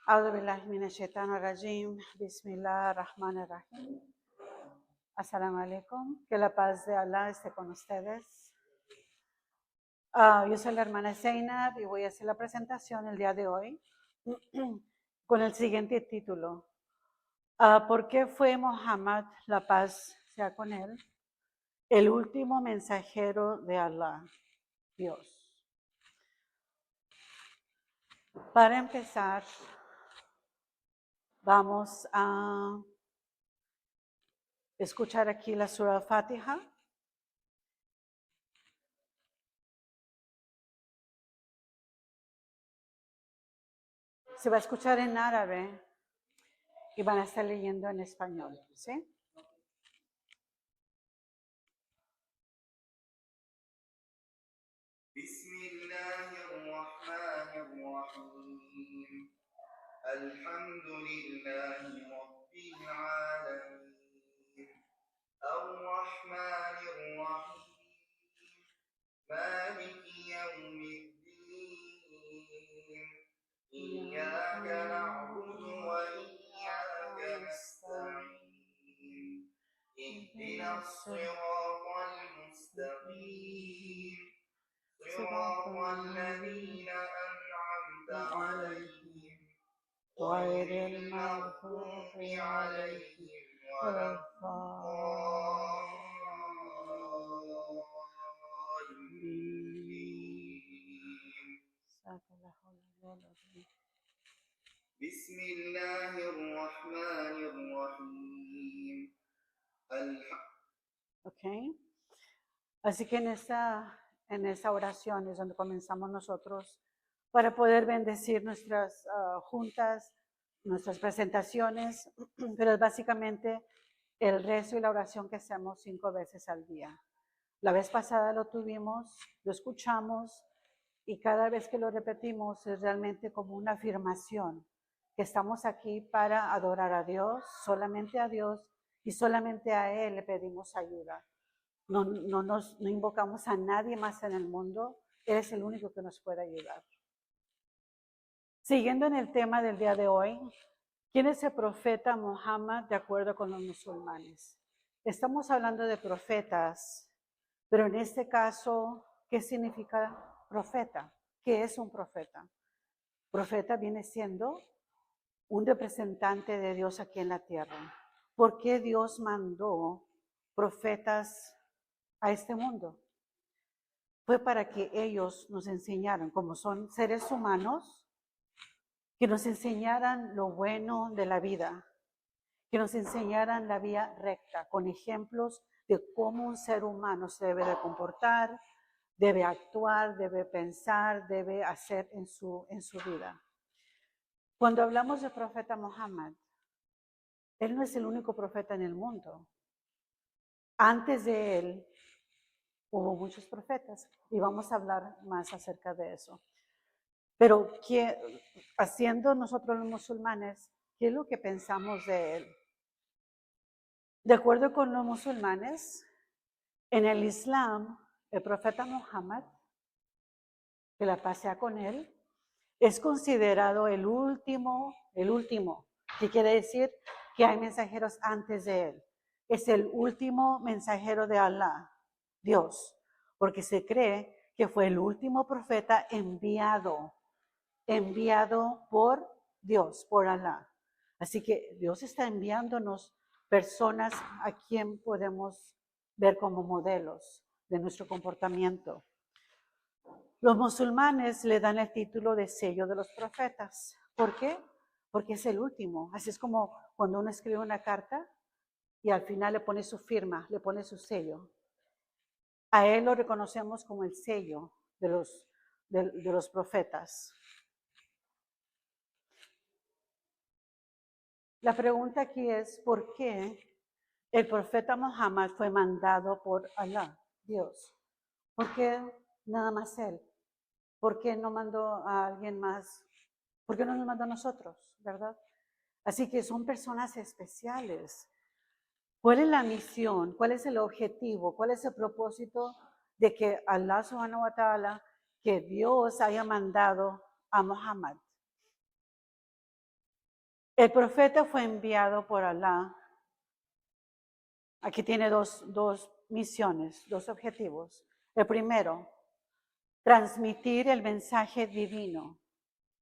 A'udhu billahi minash shaitanir rajim. Bismillah ar-Rahman ar-Rahim. Assalamu alaikum. Que la paz de Allah esté con ustedes. Yo soy la hermana Zainab y voy a hacer la presentación el día de hoy con el siguiente título. ¿Por qué fue Muhammad, la paz sea con él, el último mensajero de Allah, Dios? Para empezar, vamos a escuchar aquí la Surah Fatiha. Se va a escuchar en árabe y van a estar leyendo en español, ¿sí? Bismillahirrahmanirrahim. Alhamdulillahi Rabbil Alamin. Ar-Rahmanir-Rahim. Maliki Yawmiddin. Iyyaka na'budu wa iyyaka nasta'in. Ihdinas siratal mustaqim. صراط الذين أنعمت عليهم غير المغضوب عليهم ولا الضالين. بسم الله الرحمن الرحيم. Okay. Así que en esa oración es donde comenzamos nosotros para poder bendecir nuestras juntas, nuestras presentaciones, pero es básicamente el rezo y la oración que hacemos 5 veces al día. La vez pasada lo tuvimos, lo escuchamos y cada vez que lo repetimos es realmente como una afirmación que estamos aquí para adorar a Dios y solamente a Él le pedimos ayuda. No invocamos a nadie más en el mundo, Él es el único que nos puede ayudar. Siguiendo en el tema del día de hoy, ¿quién es el profeta Muhammad de acuerdo con los musulmanes? Estamos hablando de profetas, pero en este caso, ¿qué significa profeta? ¿Qué es un profeta? Profeta viene siendo un representante de Dios aquí en la tierra. ¿Por qué Dios mandó profetas a este mundo? Fue para que ellos nos enseñaran, como son seres humanos, que nos enseñaran lo bueno de la vida, que nos enseñaran la vía recta, con ejemplos de cómo un ser humano se debe de comportar, debe actuar, debe pensar, debe hacer en su vida. Cuando hablamos del profeta Muhammad, él no es el único profeta en el mundo. Antes de él hubo muchos profetas y vamos a hablar más acerca de eso. Pero haciendo nosotros los musulmanes, ¿qué es lo que pensamos de él? De acuerdo con los musulmanes, en el Islam, el profeta Muhammad, que la paz sea con él, es considerado el último, que quiere decir que hay mensajeros antes de él. Es el último mensajero de Allah, Dios, porque se cree que fue el último profeta enviado por Dios, por Allah. Así que Dios está enviándonos personas a quien podemos ver como modelos de nuestro comportamiento. Los musulmanes le dan el título de sello de los profetas. ¿Por qué? Porque es el último. Así es como cuando uno escribe una carta y al final le pone su firma, le pone su sello. A él lo reconocemos como el sello de los profetas. La pregunta aquí es, ¿por qué el profeta Muhammad fue mandado por Allah, Dios? ¿Por qué nada más él? ¿Por qué no mandó a alguien más? ¿Por qué no nos mandó a nosotros, verdad? Así que son personas especiales. ¿Cuál es la misión? ¿Cuál es el objetivo? ¿Cuál es el propósito de que Allah subhanahu wa ta'ala, que Dios haya mandado a Muhammad? El profeta fue enviado por Alá. Aquí tiene dos misiones, dos objetivos. El primero, transmitir el mensaje divino.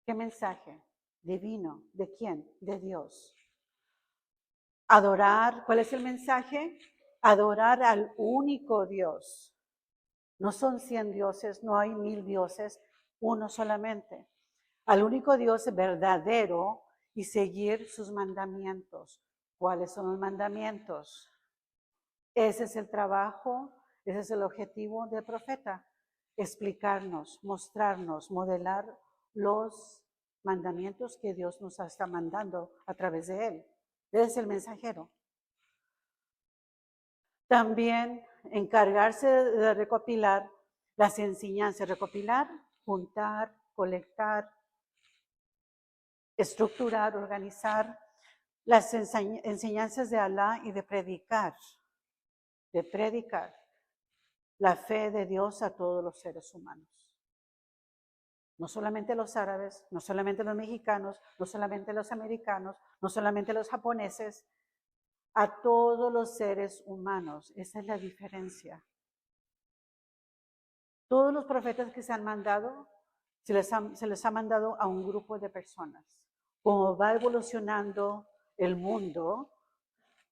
¿Qué mensaje? Divino. ¿De quién? De Dios. Adorar, ¿cuál es el mensaje? Adorar al único Dios. No son 100 dioses, no hay 1000 dioses, uno solamente. Al único Dios verdadero y seguir sus mandamientos. ¿Cuáles son los mandamientos? Ese es el trabajo, ese es el objetivo del profeta. Explicarnos, mostrarnos, modelar los mandamientos que Dios nos está mandando a través de él. Él es el mensajero. También encargarse de recopilar las enseñanzas, recopilar, juntar, colectar, estructurar, organizar las enseñanzas de Alá y de predicar la fe de Dios a todos los seres humanos. No solamente los árabes, no solamente los mexicanos, no solamente los americanos, no solamente los japoneses, a todos los seres humanos. Esa es la diferencia. Todos los profetas que se han mandado, se les ha mandado a un grupo de personas. Como va evolucionando el mundo,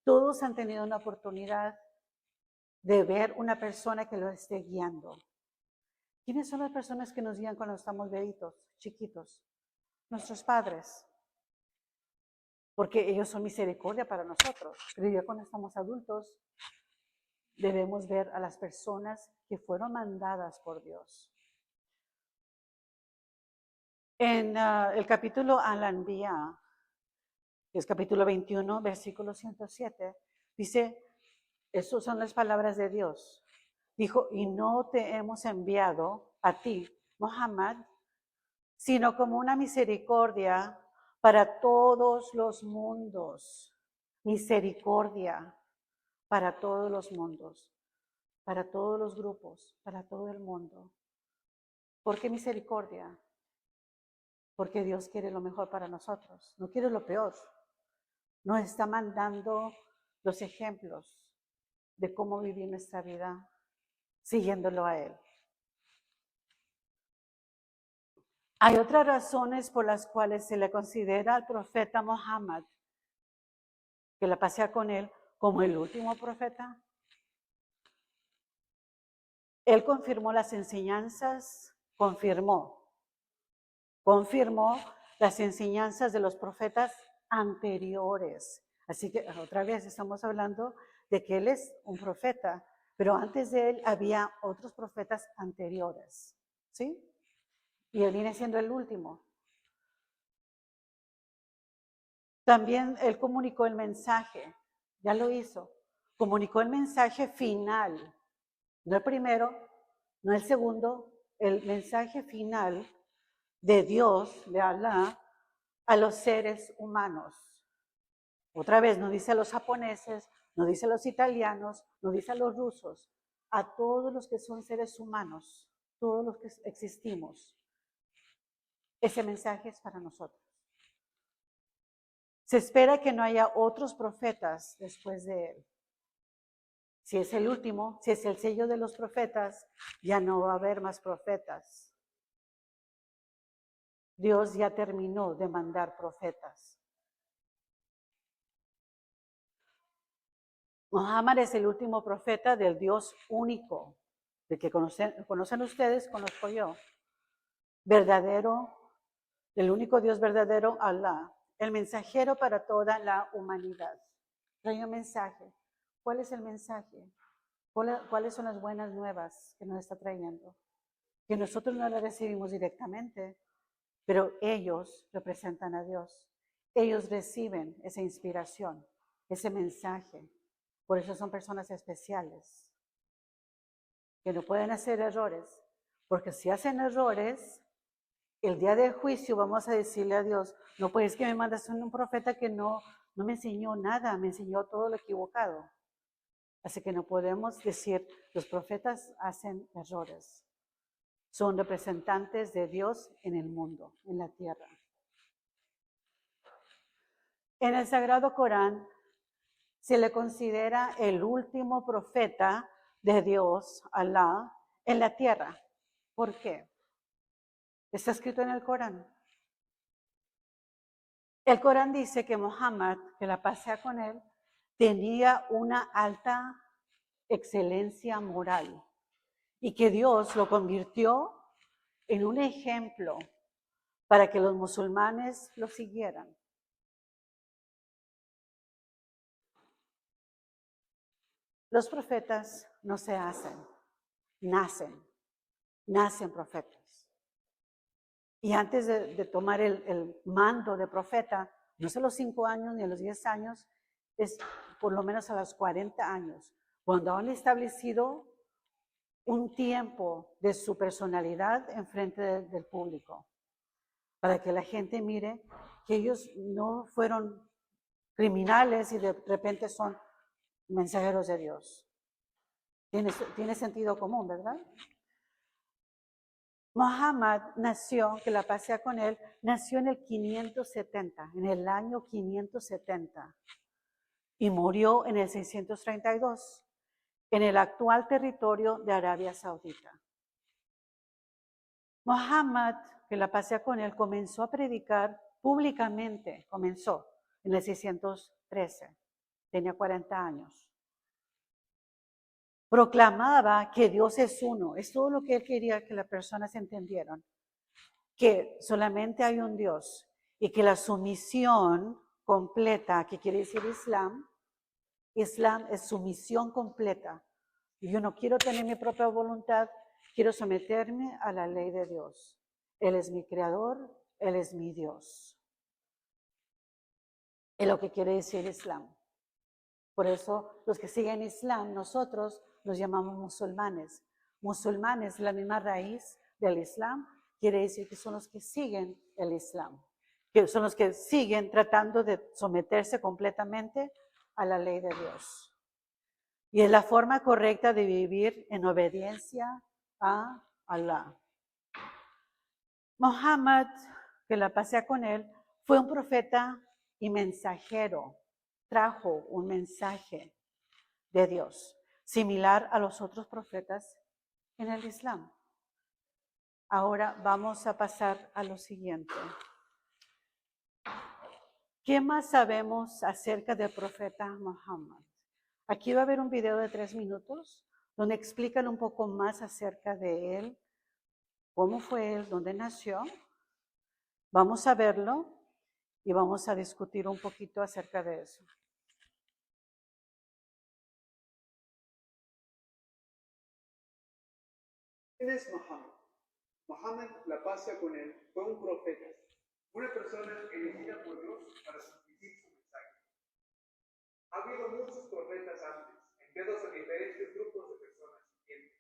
todos han tenido una oportunidad de ver una persona que lo esté guiando. ¿Quiénes son las personas que nos guían cuando estamos bebitos, chiquitos? Nuestros padres. Porque ellos son misericordia para nosotros. Pero ya cuando estamos adultos, debemos ver a las personas que fueron mandadas por Dios. En el capítulo Al-Anbiya, que es capítulo 21, versículo 107, dice, esas son las palabras de Dios. Dijo, y no te hemos enviado a ti, Muhammad, sino como una misericordia para todos los mundos. Misericordia para todos los mundos, para todos los grupos, para todo el mundo. ¿Por qué misericordia? Porque Dios quiere lo mejor para nosotros, no quiere lo peor. Nos está mandando los ejemplos de cómo vivir nuestra vida siguiéndolo a Él. Hay otras razones por las cuales se le considera al profeta Muhammad, que la pasea con él, como el último profeta. Él confirmó las enseñanzas, confirmó las enseñanzas de los profetas anteriores. Así que otra vez estamos hablando de que él es un profeta, pero antes de él había otros profetas anteriores, ¿sí? Y él viene siendo el último. También él comunicó el mensaje, ya lo hizo. Comunicó el mensaje final, no el primero, no el segundo, el mensaje final de Dios, de Alá, a los seres humanos. Otra vez, no dice a los japoneses, no dice a los italianos, no dice a los rusos, a todos los que son seres humanos, todos los que existimos. Ese mensaje es para nosotros. Se espera que no haya otros profetas después de él. Si es el último, si es el sello de los profetas, ya no va a haber más profetas. Dios ya terminó de mandar profetas. Muhammad es el último profeta del Dios único, del que conocen ustedes, conozco yo. Verdadero, el único Dios verdadero, Alá, el mensajero para toda la humanidad. Trae un mensaje. ¿Cuál es el mensaje? ¿Cuáles son las buenas nuevas que nos está trayendo? Que nosotros no las recibimos directamente, pero ellos representan a Dios. Ellos reciben esa inspiración, ese mensaje. Por eso son personas especiales, que no pueden hacer errores, porque si hacen errores, el día del juicio vamos a decirle a Dios, no puedes que me mandas un profeta que no me enseñó nada, me enseñó todo lo equivocado. Así que no podemos decir, los profetas hacen errores. Son representantes de Dios en el mundo, en la tierra. En el Sagrado Corán se le considera el último profeta de Dios, Alá, en la tierra. ¿Por qué? Está escrito en el Corán. El Corán dice que Muhammad, que la paz sea con él, tenía una alta excelencia moral y que Dios lo convirtió en un ejemplo para que los musulmanes lo siguieran. Los profetas no se hacen, nacen profetas. Y antes de tomar el mando de profeta, no es a los 5 años ni a los 10 años, es por lo menos a los 40 años, cuando han establecido un tiempo de su personalidad en frente del público, para que la gente mire que ellos no fueron criminales y de repente son mensajeros de Dios. Tiene sentido común, ¿verdad? Muhammad nació, que la paz sea con él, nació en el 570, en el año 570, y murió en el 632, en el actual territorio de Arabia Saudita. Muhammad, que la paz sea con él, comenzó a predicar públicamente, comenzó en el 613, tenía 40 años. Proclamaba que Dios es uno, es todo lo que él quería que las personas entendieran, que solamente hay un Dios y que la sumisión completa, que quiere decir Islam es sumisión completa. Y yo no quiero tener mi propia voluntad, quiero someterme a la ley de Dios. Él es mi creador, Él es mi Dios. Es lo que quiere decir Islam. Por eso los que siguen Islam, nosotros nos llamamos musulmanes. Musulmanes, la misma raíz del Islam, quiere decir que son los que siguen el Islam, que son los que siguen tratando de someterse completamente a la ley de Dios. Y es la forma correcta de vivir en obediencia a Allah. Muhammad, que la paz sea con él, fue un profeta y mensajero. Trajo un mensaje de Dios, similar a los otros profetas en el Islam. Ahora vamos a pasar a lo siguiente. ¿Qué más sabemos acerca del profeta Muhammad? Aquí va a haber un video de 3 minutos donde explican un poco más acerca de él, cómo fue él, dónde nació. Vamos a verlo y vamos a discutir un poquito acerca de eso. ¿Quién es Muhammad? Muhammad, la paz sea con él, fue un profeta, una persona elegida por Dios para transmitir su mensaje. Ha habido muchos profetas antes, enviados a diferentes grupos de personas y tiempos,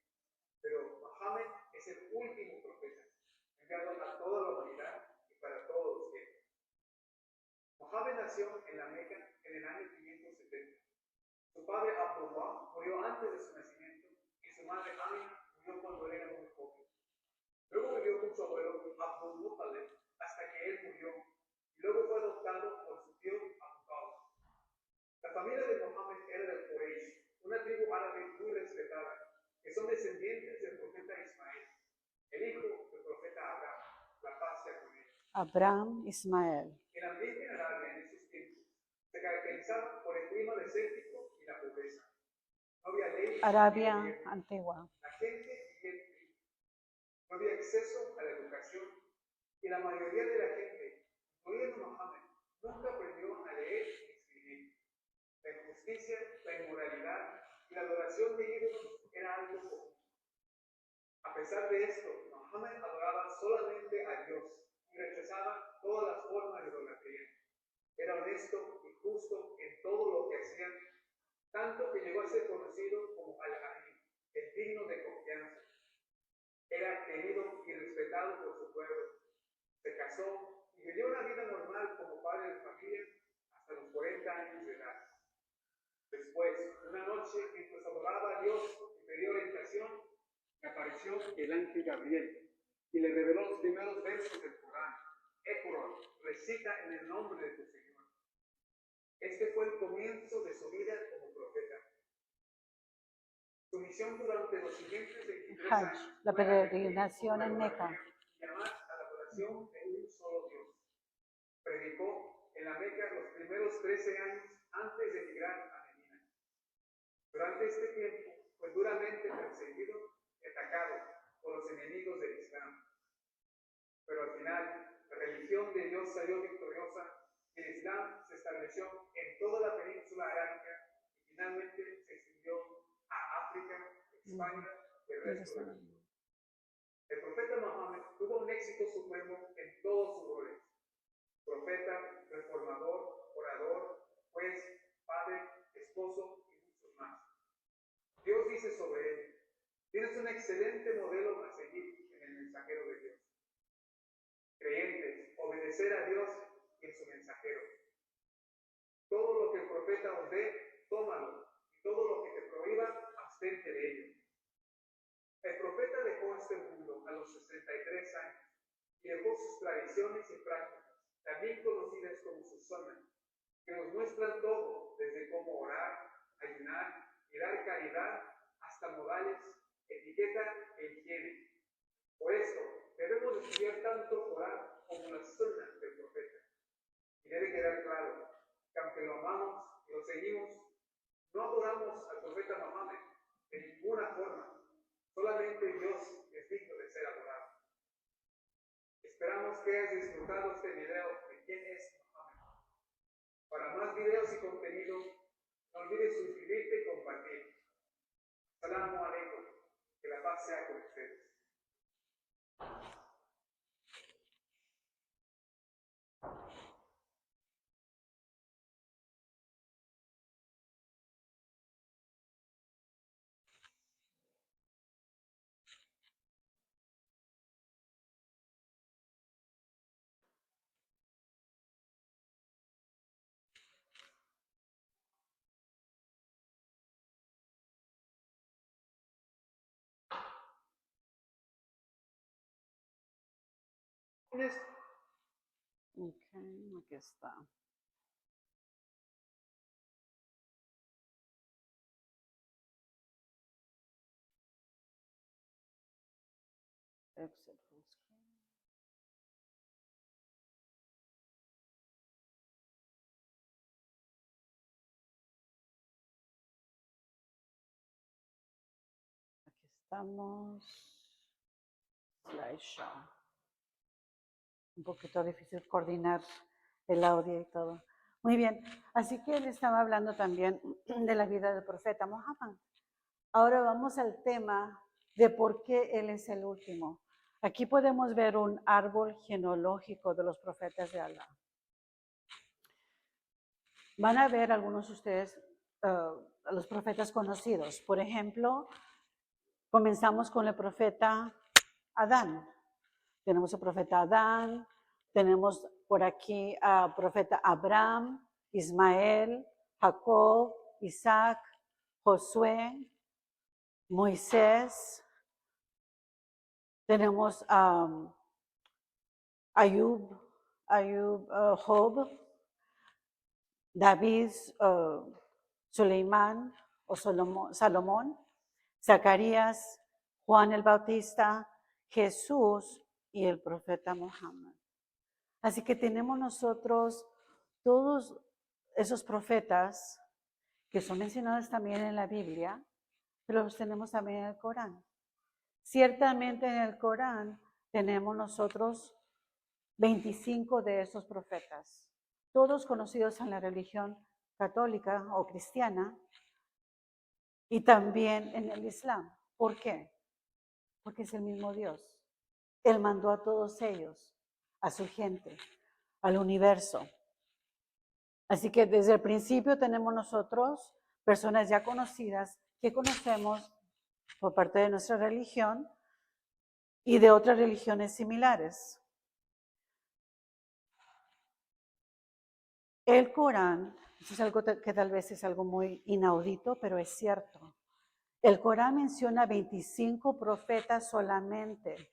pero Muhammad es el último profeta, enviado a toda la humanidad y para todos los tiempos. Muhammad nació en la Meca en el año 570. Su padre Abdullah murió antes de su nacimiento y su madre Amina murió cuando era muy joven. Luego vivió con su abuelo Abdul Muttalib hasta que él murió y luego fue adoptado por su tío Abu Talib. La familia de Muhammad era del Quraysh, una tribu árabe muy respetada, que son descendientes del profeta Ismael, el hijo del profeta Abraham, la paz sea con él. Abraham Ismael. El ambiente en Arabia en esos tiempos se caracterizaba por el clima desértico y la pobreza. No había leyes. Arabia antigua. La gente vivía en frío. No había acceso a la educación y la mayoría de la gente, incluyendo Muhammad, nunca aprendió a leer y escribir. La injusticia, la inmoralidad y la adoración de ídolos era algo común. A pesar de esto, Muhammad adoraba solamente a Dios y rechazaba todas las formas de idolatría. Era honesto y justo en todo lo que hacía, tanto que llegó a ser conocido como Al-Amin, el digno de confianza. Era querido y respetado por su pueblo. Se casó y vivió una vida normal como padre de familia hasta los 40 años de edad. Después, una noche, mientras adoraba a Dios y pedía orientación, le apareció el ángel Gabriel y le reveló los primeros versos del Corán. Recita en el nombre de tu Señor. Este fue el comienzo de su vida como profeta. Su misión durante los siguientes 23 Hajj, años la fue peregrinación en Meca. llamar a la adoración de un solo Dios. Predicó en la Meca los primeros 13 años antes de emigrar a Medina. Durante este tiempo fue duramente perseguido y atacado por los enemigos del Islam. Pero al final, la religión de Dios salió victoriosa y el Islam se estableció en toda la península arábica y finalmente se extendió a África, España y el resto del mundo. El profeta Mohammed tuvo un éxito supremo en todos sus roles: profeta, reformador, orador, juez, padre, esposo y muchos más. Dios dice sobre él: tienes un excelente modelo a seguir en el mensajero de Dios. Creyentes, obedecer a Dios y en su mensajero. Todo lo que el profeta os dé, tómalo, y todo lo que te prohíba, abstente de ello. El profeta dejó este mundo a los 63 años y dejó sus tradiciones y prácticas, también conocidas como sus sunnah, que nos muestran todo, desde cómo orar, ayunar y dar caridad, hasta modales, etiqueta e higiene. Por esto, debemos estudiar tanto Corán como las sunnas del profeta. Y debe quedar claro que aunque lo amamos y lo seguimos, no adoramos al profeta Mohammed de ninguna forma. Solamente Dios es digno de ser adorado. Esperamos que hayas disfrutado este video de quién es Mohammed. Para más videos y contenido, no olvides suscribirte y compartir. Assalamu alaikum. Que la paz sea con ustedes. Ok, aquí está. Exit full screen. Aquí estamos. Slideshow. Un poquito difícil coordinar el audio y todo. Muy bien, así que él estaba hablando también de la vida del profeta Mohammed. Ahora vamos al tema de por qué él es el último. Aquí podemos ver un árbol genealógico de los profetas de Alá. Van a ver algunos de ustedes los profetas conocidos. Por ejemplo, comenzamos con el profeta Adán. Tenemos al profeta Adán, tenemos por aquí al profeta Abraham, Ismael, Jacob, Isaac, Josué, Moisés. Tenemos Ayub, Job, David, Suleimán o Salomón, Zacarías, Juan el Bautista, Jesús y el profeta Mohammed. Así que tenemos nosotros todos esos profetas que son mencionados también en la Biblia, pero los tenemos también en el Corán. Ciertamente en el Corán tenemos nosotros 25 de esos profetas, todos conocidos en la religión católica o cristiana y también en el Islam. ¿Por qué? Porque es el mismo Dios. Él mandó a todos ellos, a su gente, al universo. Así que desde el principio tenemos nosotros personas ya conocidas que conocemos por parte de nuestra religión y de otras religiones similares. El Corán, eso es algo que tal vez es algo muy inaudito, pero es cierto. El Corán menciona 25 profetas solamente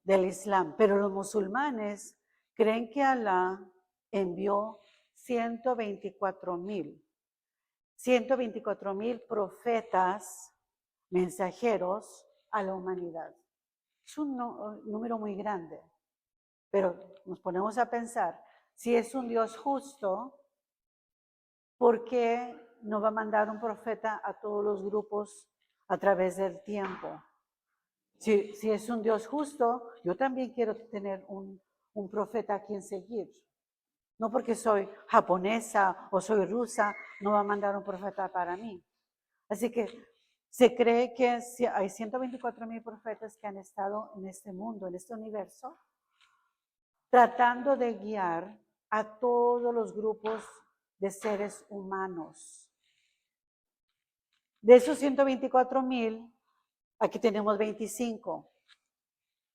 del Islam, pero los musulmanes creen que Alá envió 124,000. 124,000 profetas, mensajeros a la humanidad. Es un número muy grande, pero nos ponemos a pensar, si es un Dios justo, ¿por qué no va a mandar un profeta a todos los grupos a través del tiempo? Si es un Dios justo, yo también quiero tener un profeta a quien seguir. No porque soy japonesa o soy rusa, no va a mandar un profeta para mí. Así que se cree que hay 124,000 profetas que han estado en este mundo, en este universo, tratando de guiar a todos los grupos de seres humanos. De esos 124,000, aquí tenemos 25.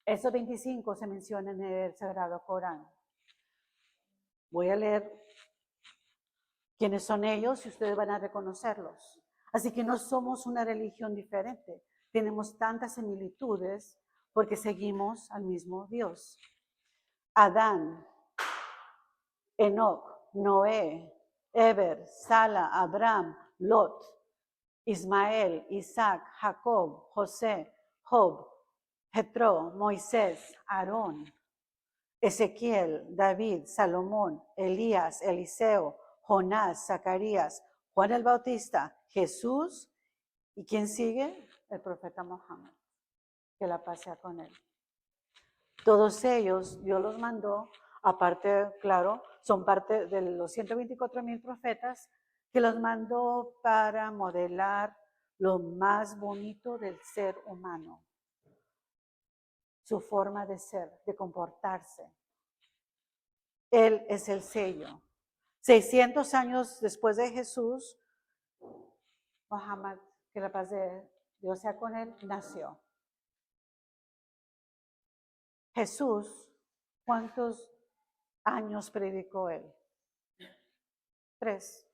Esos 25 se mencionan en el Sagrado Corán. Voy a leer quiénes son ellos y ustedes van a reconocerlos. Así que no somos una religión diferente. Tenemos tantas similitudes porque seguimos al mismo Dios. Adán, Enoc, Noé, Eber, Sala, Abraham, Lot, Ismael, Isaac, Jacob, José, Job, Jetro, Moisés, Aarón, Ezequiel, David, Salomón, Elías, Eliseo, Jonás, Zacarías, Juan el Bautista, Jesús, ¿y quién sigue? El profeta Mohammed, que la paz sea con él. Todos ellos, Dios los mandó, aparte, claro, son parte de los 124,000 profetas, que los mandó para modelar lo más bonito del ser humano, su forma de ser, de comportarse. Él es el sello. 600 años después de Jesús, Mohammed, que la paz de Dios sea con él, nació. Jesús, ¿cuántos años predicó él? 3.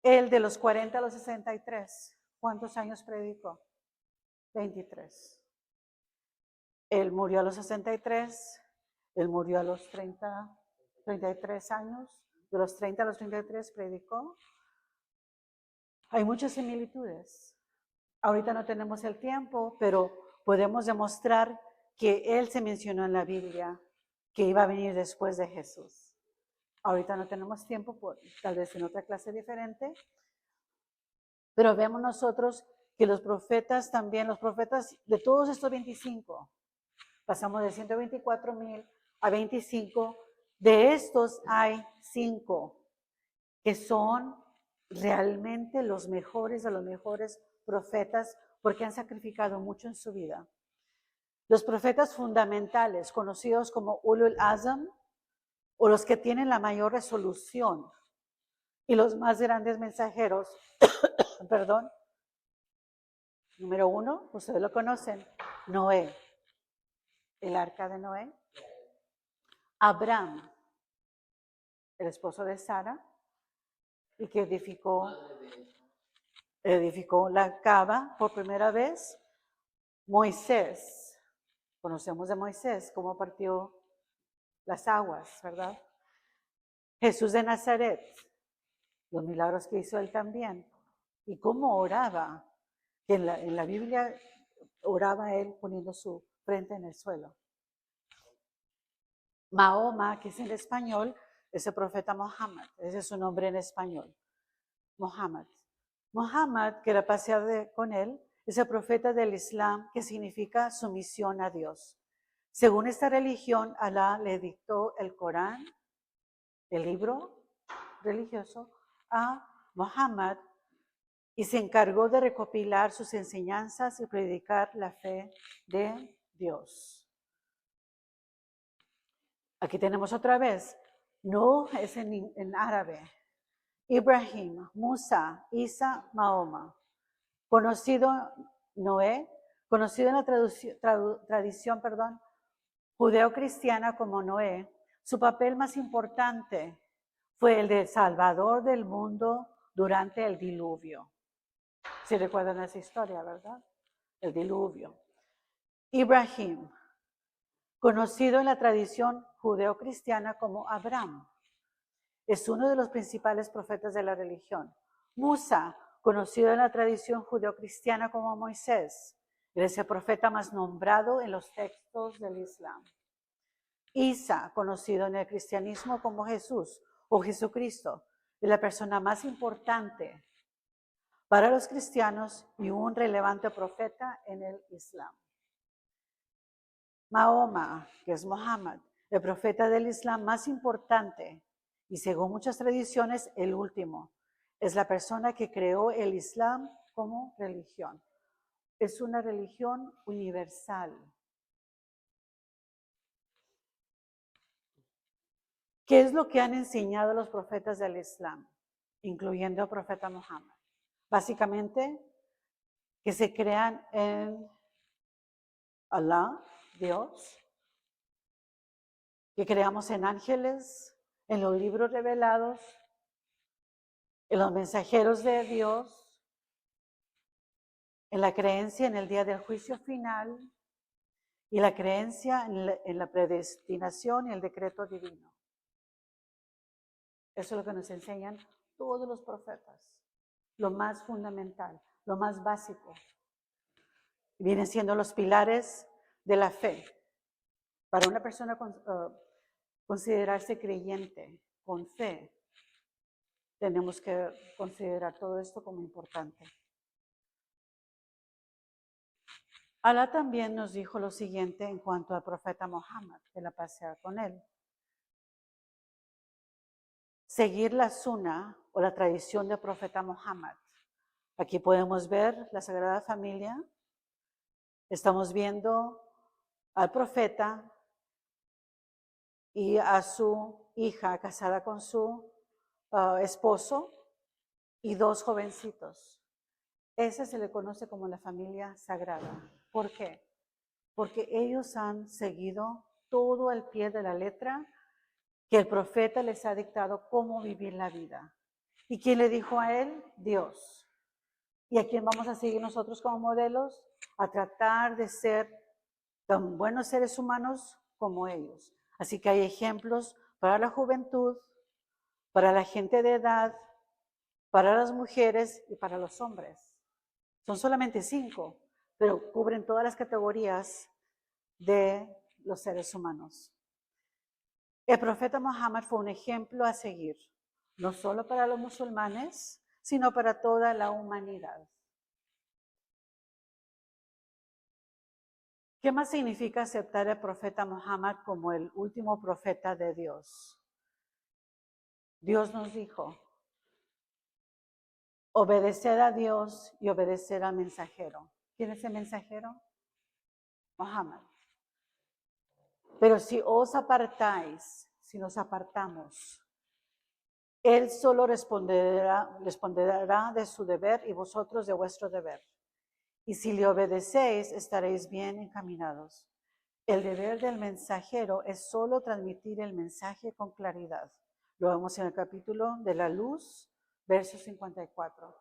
Él de los 40 a los 63, ¿cuántos años predicó? 23. Él murió a los 63, él murió a los 33 años, de los 30 a los 33 predicó. Hay muchas similitudes. Ahorita no tenemos el tiempo, pero podemos demostrar que él se mencionó en la Biblia que iba a venir después de Jesús. Ahorita no tenemos tiempo, tal vez en otra clase diferente, pero vemos nosotros que los profetas también, los profetas de todos estos 25, pasamos de 124,000 a 25, de estos hay 5 que son realmente los mejores de los mejores profetas porque han sacrificado mucho en su vida. Los profetas fundamentales, conocidos como Ulul Azam, o los que tienen la mayor resolución, y los más grandes mensajeros, perdón, número 1, ustedes lo conocen, Noé, el arca de Noé, Abraham, el esposo de Sara, y que edificó la Cava por primera vez. Moisés, conocemos de Moisés, cómo partió las aguas, ¿verdad? Jesús de Nazaret, los milagros que hizo él también, y cómo oraba, que en la Biblia oraba él poniendo su frente en el suelo. Mahoma, que es en español, es el profeta Mohammed, ese es su nombre en español, Mohammed. Mohammed, que la paz sea con él, es el profeta del Islam, que significa sumisión a Dios. Según esta religión, Alá le dictó el Corán, el libro religioso, a Mohammed y se encargó de recopilar sus enseñanzas y predicar la fe de Dios. Aquí tenemos otra vez, Nuh es en árabe, Ibrahim, Musa, Isa, Mahoma. Conocido Noé, conocido en la tradición judeo-cristiana como Noé, su papel más importante fue el de salvador del mundo durante el diluvio. Si recuerdan esa historia, ¿verdad? El diluvio. Ibrahim, conocido en la tradición judeocristiana como Abraham. Es uno de los principales profetas de la religión. Musa, conocido en la tradición judeocristiana como Moisés. Él es el profeta más nombrado en los textos del Islam. Isa, conocido en el cristianismo como Jesús o Jesucristo, es la persona más importante para los cristianos y un relevante profeta en el Islam. Mahoma, que es Mohammed, el profeta del Islam más importante y según muchas tradiciones el último. Es la persona que creó el Islam como religión. Es una religión universal. ¿Qué es lo que han enseñado los profetas del Islam, incluyendo el profeta Mohammed? Básicamente, que se crean en Allah, Dios, que creamos en ángeles, en los libros revelados, en los mensajeros de Dios, en la creencia en el día del juicio final y la creencia en la predestinación y el decreto divino. Eso es lo que nos enseñan todos los profetas, lo más fundamental, lo más básico. Vienen siendo los pilares de la fe. Para una persona considerarse creyente con fe, tenemos que considerar todo esto como importante. Alá también nos dijo lo siguiente en cuanto al profeta Mohammed, que la paz sea con él. Seguir la sunna o la tradición del profeta Mohammed. Aquí podemos ver la Sagrada Familia. Estamos viendo al profeta y a su hija casada con su esposo y dos jovencitos. Ese se le conoce como la familia sagrada. ¿Por qué? Porque ellos han seguido todo al pie de la letra que el profeta les ha dictado cómo vivir la vida. ¿Y quién le dijo a él? Dios. ¿Y a quién vamos a seguir nosotros como modelos? A tratar de ser tan buenos seres humanos como ellos. Así que hay ejemplos para la juventud, para la gente de edad, para las mujeres y para los hombres. Son solamente 5, pero cubren todas las categorías de los seres humanos. El profeta Mohammed fue un ejemplo a seguir, no solo para los musulmanes, sino para toda la humanidad. ¿Qué más significa aceptar al profeta Mohammed como el último profeta de Dios? Dios nos dijo, obedecer a Dios y obedecer al mensajero. ¿Quién es el mensajero? Mohammed. Pero si os apartáis, si nos apartamos, Él solo responderá de su deber y vosotros de vuestro deber. Y si le obedecéis, estaréis bien encaminados. El deber del mensajero es solo transmitir el mensaje con claridad. Lo vemos en el capítulo de la luz, verso 54.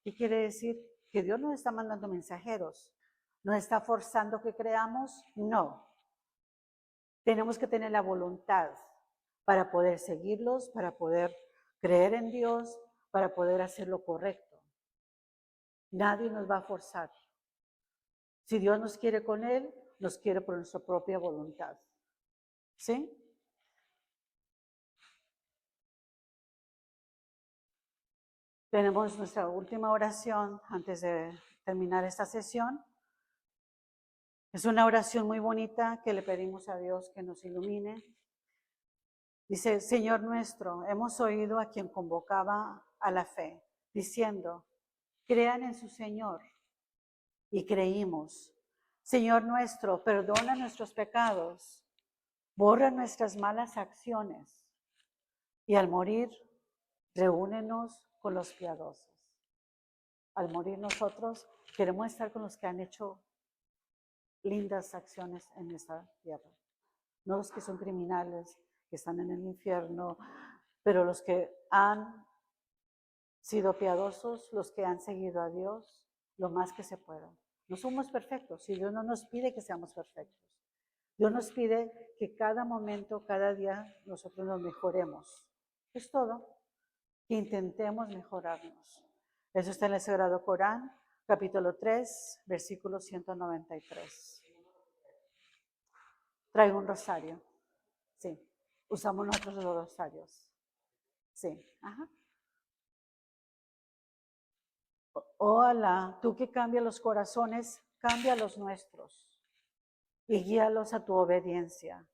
¿Qué quiere decir? Que Dios nos está mandando mensajeros. ¿Nos está forzando que creamos? No. Tenemos que tener la voluntad para poder seguirlos, para poder creer en Dios, para poder hacer lo correcto. Nadie nos va a forzar. Si Dios nos quiere con Él, nos quiere por nuestra propia voluntad. ¿Sí? Tenemos nuestra última oración antes de terminar esta sesión. Es una oración muy bonita que le pedimos a Dios que nos ilumine. Dice, Señor nuestro, hemos oído a quien convocaba a la fe, diciendo, crean en su Señor. Y creímos. Señor nuestro, perdona nuestros pecados, borra nuestras malas acciones y al morir, reúnenos con los piadosos. Al morir nosotros, queremos estar con los que han hecho lindas acciones en esta tierra. No los que son criminales, que están en el infierno, pero los que han sido piadosos, los que han seguido a Dios lo más que se pueda. No somos perfectos, y Dios no nos pide que seamos perfectos, Dios nos pide que cada momento, cada día, nosotros nos mejoremos. Es todo. Que intentemos mejorarnos. Eso está en el Sagrado Corán, capítulo 3, versículo 193. Traigo un rosario. Sí. Usamos nosotros los rosarios. Sí. Ajá. Oh Alá, tú que cambias los corazones, cambia los nuestros y guíalos a tu obediencia.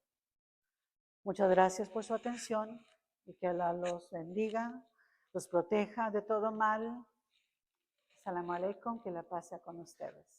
Muchas gracias por su atención y que Alá los bendiga, los proteja de todo mal. Salamu alaikum, que la paz sea con ustedes.